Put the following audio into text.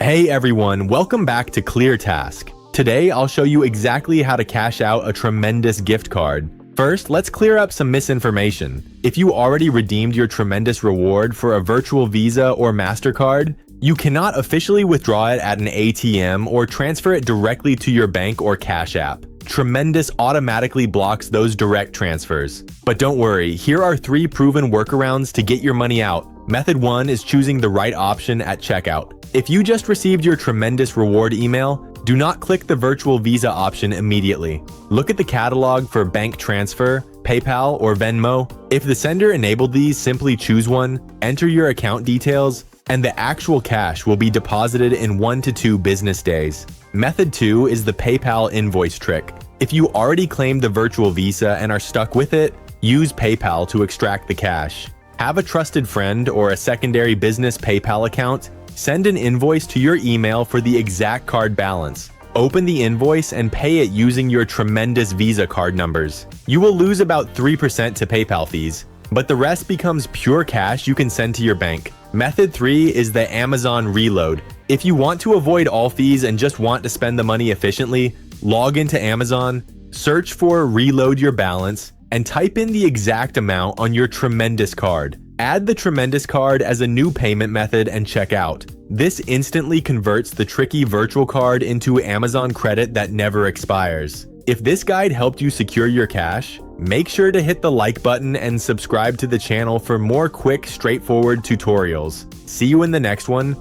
Hey everyone, welcome back to ClearTask. Today I'll show you exactly how to cash out a tremendous gift card. First, let's clear up some misinformation. If you already redeemed your tremendous reward for a virtual Visa or MasterCard, you cannot officially withdraw it at an ATM or transfer it directly to your bank or Cash App. Tremendous automatically blocks those direct transfers. But don't worry, here are 3 proven workarounds to get your money out. Method 1 is choosing the right option at checkout. If you just received your tremendous reward email, do not click the virtual Visa option immediately. Look at the catalog for bank transfer, PayPal, or Venmo. If the sender enabled these, simply choose one, enter your account details, and the actual cash will be deposited in 1 to 2 business days. Method 2 is the PayPal invoice trick. If you already claimed the virtual Visa and are stuck with it, use PayPal to extract the cash. Have a trusted friend or a secondary business PayPal account. Send an invoice to your email for the exact card balance. Open the invoice and pay it using your tremendous Visa card numbers. You will lose about 3% to PayPal fees, but the rest becomes pure cash you can send to your bank. Method 3 is the Amazon Reload. If you want to avoid all fees and just want to spend the money efficiently, log into Amazon, search for Reload Your Balance, and type in the exact amount on your tremendous card. Add the tremendous card as a new payment method and check out. This instantly converts the tricky virtual card into Amazon credit that never expires. If this guide helped you secure your cash, make sure to hit the like button and subscribe to the channel for more quick, straightforward tutorials. See you in the next one.